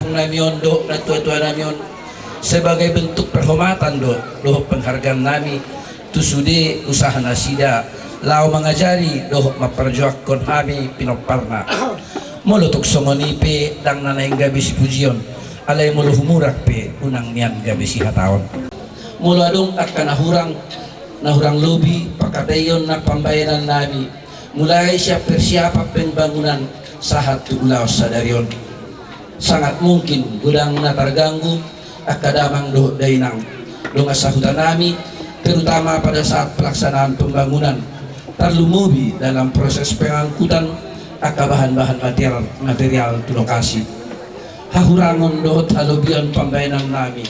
panggung namion do na tua-tua namion sebagai bentuk perhormatan do penghargaan nami tu sudi usaha nasida lau mengajari do maperjuangkan kami pinoparna molotok somonipe dang nanay gabi si pujion alay mulu humurak pe unang niyan gabi si hataon mulu adong akan nahurang lobi pakadayon na pambayaran nami mulai siap persiapan pembangunan sahat ulaw sa darion sangat mungkin gudang na terganggu akadamang do dainang lungasahutan nami terutama pada saat pelaksanaan pembangunan terlumubi dalam proses pengangkutan bahan-bahan material di lokasi hahurangon dohot halobian pembayaran nami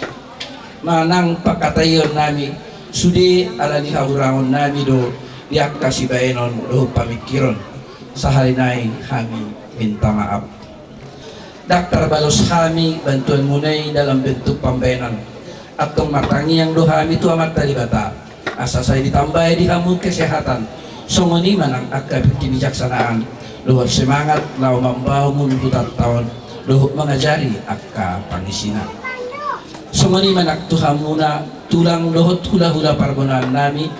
manang pakatayon nami sudi alani hahurangon nami do diak kasih bayanon do pamikiron sahalinay kami minta maaf Daktar balos kami bantuan munay dalam bentuk pembayaran atau matangi yang doa itu amat tadi bata asa saya ditambah di kamu kesehatan songoni manang akab kebijaksanaan luar semangat lau membangun hutan tahun luhuk mengajari akka pangisina songoni manak tuhamuna tulang dohot hula-hula parbonan nami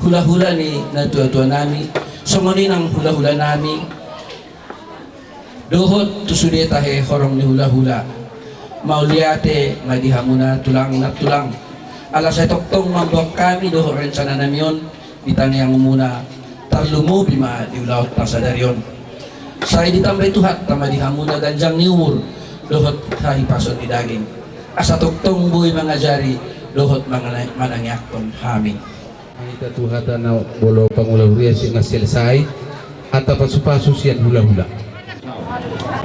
hula-hula ni na tua-tua nami songoni nang hula-hula nami dohot tusude tahe horong ni hula-hula mauliate madihamuna tulang na tulang alas ay toktong mambok kami dohot rencana namion ditanya yang muna tarlumo bima diulaut tasadarion saya ditambah tuhat tama dihamuna ganjang ni umur dohot kahi pason di daging asa toktong buhay mangajari dohot manangyakon kami kita tuhatan na bolo pangulawriya si nga selesai atau pasu-pasu siyan hula-hula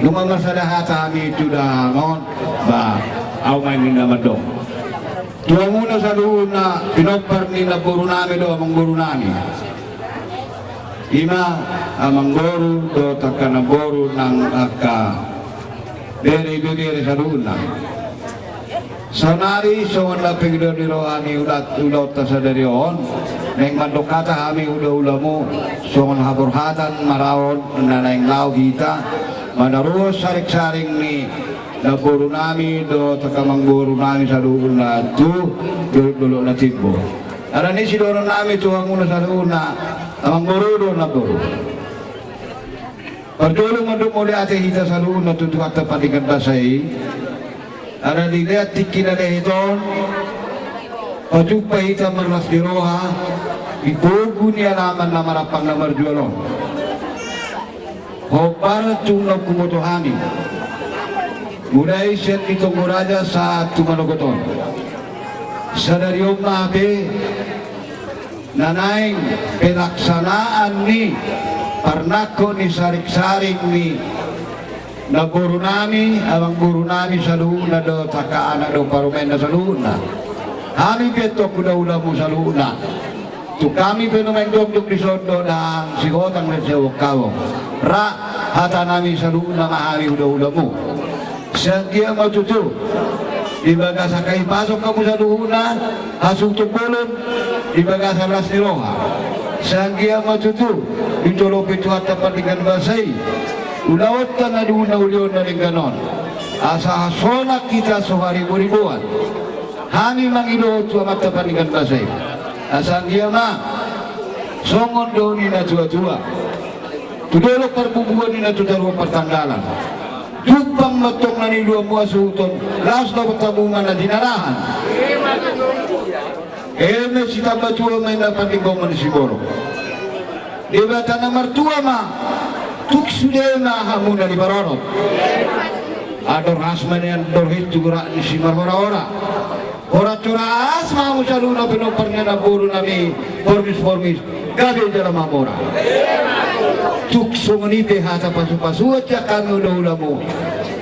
lumang masadaha kami sudah ngon ba aw may minamadong tuwa muna sa doon na pinopar ni na buru nami do amang buru nami ima amang buru do taka na buru ng aka bere sa doon na sonari so wala pigdo ni rohani ulat sa darion neng madokata kami ula mo so haburhatan marawon na nang law kita manaros sarik-saring ni naburo nami do takamang buro nami sa doon na tu dulo na tipo ara ni si doon nami tu ang una sa doon na amang buro do na buro pagdulong madumuli ate hita sa doon na tutukat na patikan basay ara ni lihat tikina na hiton pagjupa hita marlas di roha ibugo niya naman na marapang na marjualong para tunang kumutuhani mulai siya itong muraja sa tumanogoton sa daryong mabe nanay pelaksanaan ni parnako ni sarik-saring ni na buru nami abang buru nami sa luna do takaan na do parumen na sa luna kami beto kudaula mo sa luna tu kami penumendok di sondo dan sigotang na siya wakawong ra hata nami sa luna mahari udah mo siya kia matutu ibaga sa kay pasok kamu sa luna hasong tupulon ibaga sa las niroha siya kia matutu itulopit hata patikan basay ulawat ka na luna ulion na rin ganon asa hasonak kita sa haribu-ribuan kami mangiluot sa mata patikan basay asang dia ma songon do ni na tua-tua tudolok perbubuhan ni na tutaro pertanggalan dupang matong na nilua mua suuton las na patabungan na dinarahan eme si tabatua may napandigongan ni Sigoro diba tanang martua ma tuksude na hamuna ni Barorot ador hasman yan dorhit tugura ni si Marhora-ora ora turas mamu saluna pinoparnya na buru nami formis gabi jara mamora tukso ngoni pe hata pasu-pasu aja kami ulah mo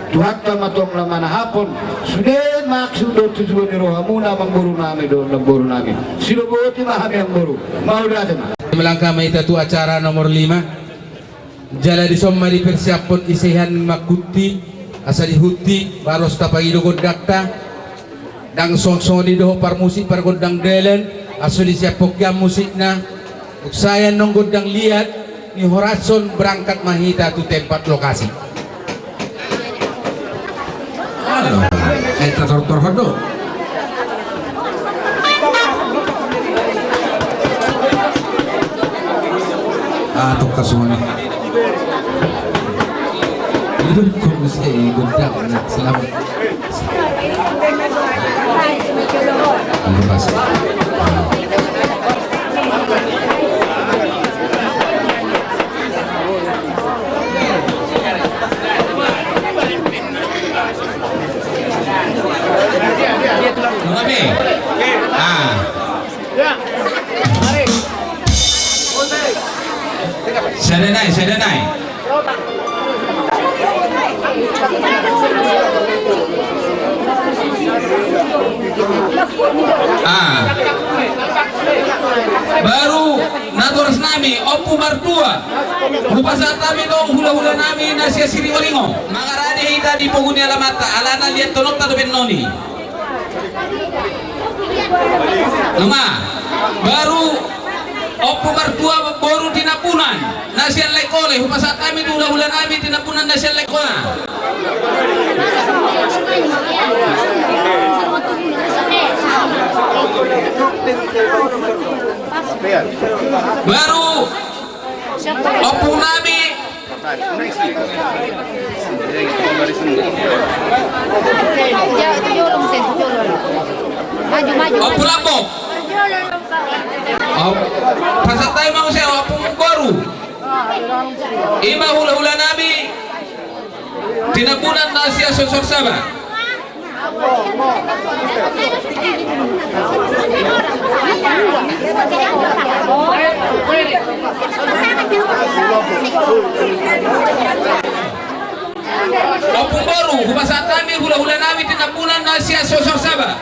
tuhatta matong laman hapon sudah maksud do tujuan ni rohamu na buru nami do na buru nami sino boti mahami ang buru mau datang melangkah maitatu acara nomor 5 jala di sommari persiapon isihan makuti asali huti baros tapagido godakta dang song-song di doho par musik par godang delen asli siap pokya musik na saya nong godang lihat ni Horatson berangkat mahita tu tempat lokasi tortor hodo. Tuk kasumani. Itu kok mesti gondang selamat. Terima kasih. Kami. Sedenai. Baru naturas nami opu martua rupa saat kami dong hula-hula nami nasia siri walingo mangarane hita di poguni alamata alana lihat tonok tado benoni Luma baru opu martua baru tinapunan nasian lekole rupa saat kami hula-hula nami tinapunan nasian lekole baru opung nami opung lambok pasat tayo mau saya opung baru ima hula-hula nami tinapunan nasia sosok sabah opung baru kumasaat kami hula-hula nami tinapunan nasia sosok sabah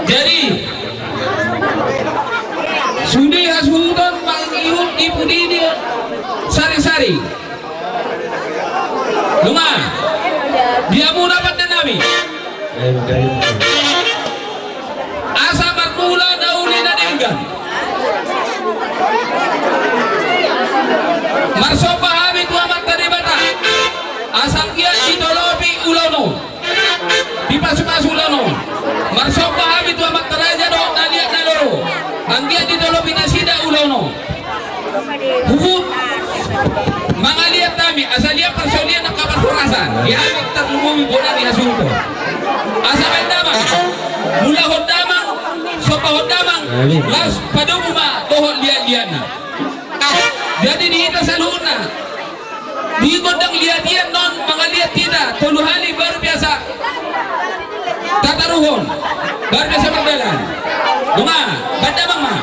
jadi sudi hasunton mangihut ibu didi sari-sari Luma dia mau dapat dan nami asa marmula dauli dan enggan marsopa habit wa mata debata asam kia ditolopi ulono dipasukas ulono marsopa habit wa mata raja do naliat naloro anggia ditolopi nasida ulono hubub mangaliat kami asal dia persolian nak kabar kurasan dia ambil terlumumi bola di hasunto asa bendamang mula hodamang sopa hodamang las padumuma dohot liat-liatna jadi dihita saluna di gondang liat-liat non mangaliat tidak tolu hali baru biasa tataruhon baru biasa berjalan bunga bandamang mah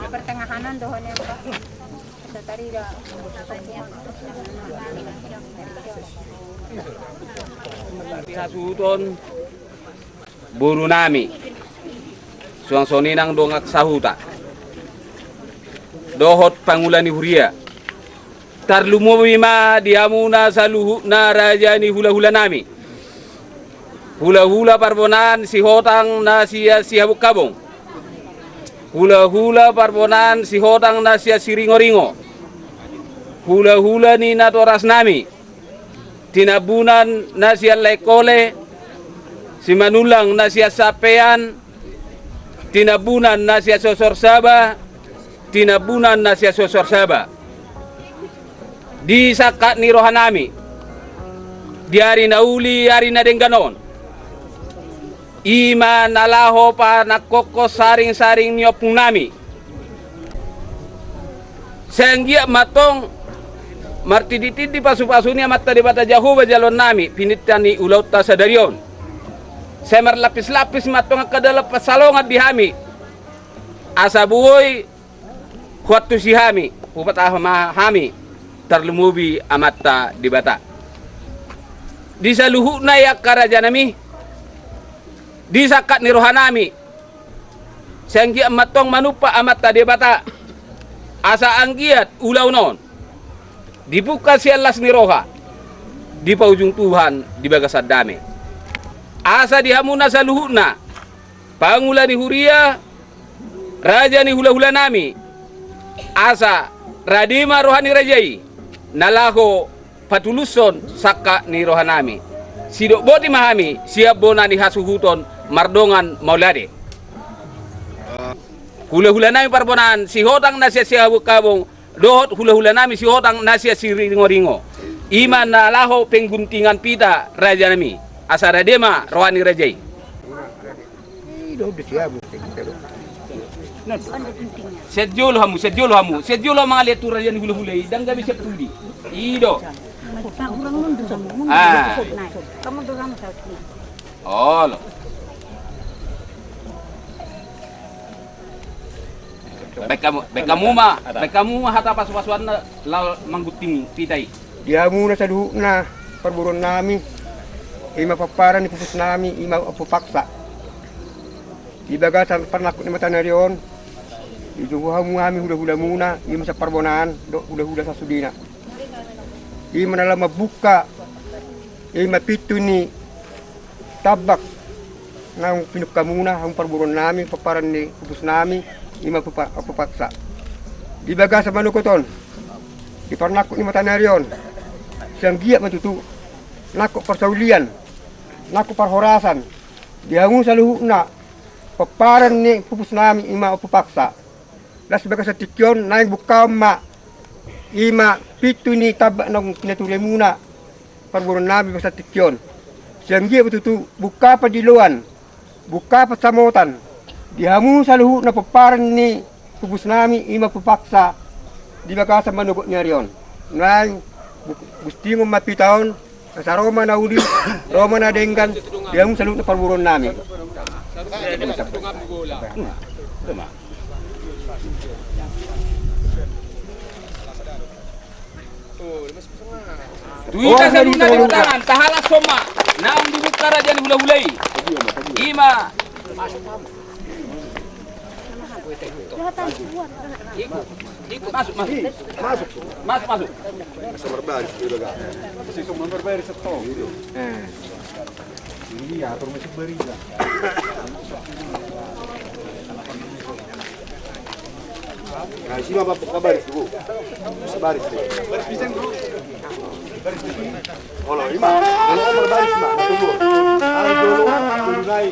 Pertengahanan dohonnya Pak. Tadi dah Hasuton buru nami suang soninang dongak sahuta dohot pangulani huria tarlumumima diamuna saluhu na rajani hula-hula nami hula-hula parbonan si hotang na siya sihabuk kabong hula-hula parbonan si hotang na siya siringo-ringo hula-hula ni natoras nami tinabunan na siya lekole si manulang na siya sapean tinabunan na siya sosorsaba tinabunan na siya sosorsaba di sakat ni rohanami di hari na uli hari na dengganon ima nalaho pa nakoko saring-saring niopung nami senggia matong martiditidi pasu-pasunya matta di bata jahu bajalon nami pinitani ulaut ta sadarion semar lapis-lapis matong kadala pasalongat di hami asabuoy kuatu si hami upat hami terlumubi amatta di bata di saluhu nayak karajanami di sakat ni rohanami senggi matong manupa amatta di bata asa anggiat ulau non dibuka si alas ni roha di paujung Tuhan di bagasad dami asa dihamuna sa luhuna pangula ni huria raja ni hula-hula nami asa radima rohani rajai nalaho patuluson saka ni rohanami sidok boti mahami siap bona ni hasuhuton mardongan maulade hula-hula nami parbonan si hotang na siya kabong dohot hula-hula nami si hotang nasya si ringo-ringo iman na laho pengguntingan pita raja nami asa radema rohani rajai setjolo hamu mga letu raja ni hula-hula dan gabi siap tudi ido oh lo Bekamu mah hata pas-pasuan na mangguting pitai. Dia muna sa duho na parburon nami. Ima paparan ni pupus nami, ima apupaksa. Ibaga sa parnakot ni mata na riyon. Iduha mo kami hula-hula muna, ima sa parbonan, hula-hula sa sudina. Ima na lang mabuka, ima pito ni tabak ng pinupka muna ang parburon nami, paparan ni pupus nami. Ima apupaksa. Dibaga sa manukoton. Di parnakot ni mata na riyon. Siyang giyak matutu. Nako persaulian. Nako parhorasan. Dihangun sa luho na. Paparan ni pupus nami ima apupaksa. Las baga sa tikyon naing bukaw ma. Ima pito ni taba ng pinatulay muna. Parburon nami sa tikyon. Siyang giyak matutu. Buka pa diluan. Buka pa samotan. Dihamu sa luho na paparan ni pupus nami ima pupaksa di baka sa manugot niya riyon. Ngayon, gusti mo mapitaon sa Roma na uli, Roma na denggan, dihamu sa luho na parburon nami. Tuita sa luna di utangan, tahalak soma, naong dibuka raja ni hula-hulay. Ima ikut masuk. Sa barbaris dito ga. Kasi kung barbaris sa to. Iya, atur masuk bariga. Nah, sino ba baris bu? Sa baris. Baris pisan bro. Baris pisan. Hola, ima. Kalau barbaris ma, tunggu. Ay dulu, tulunay.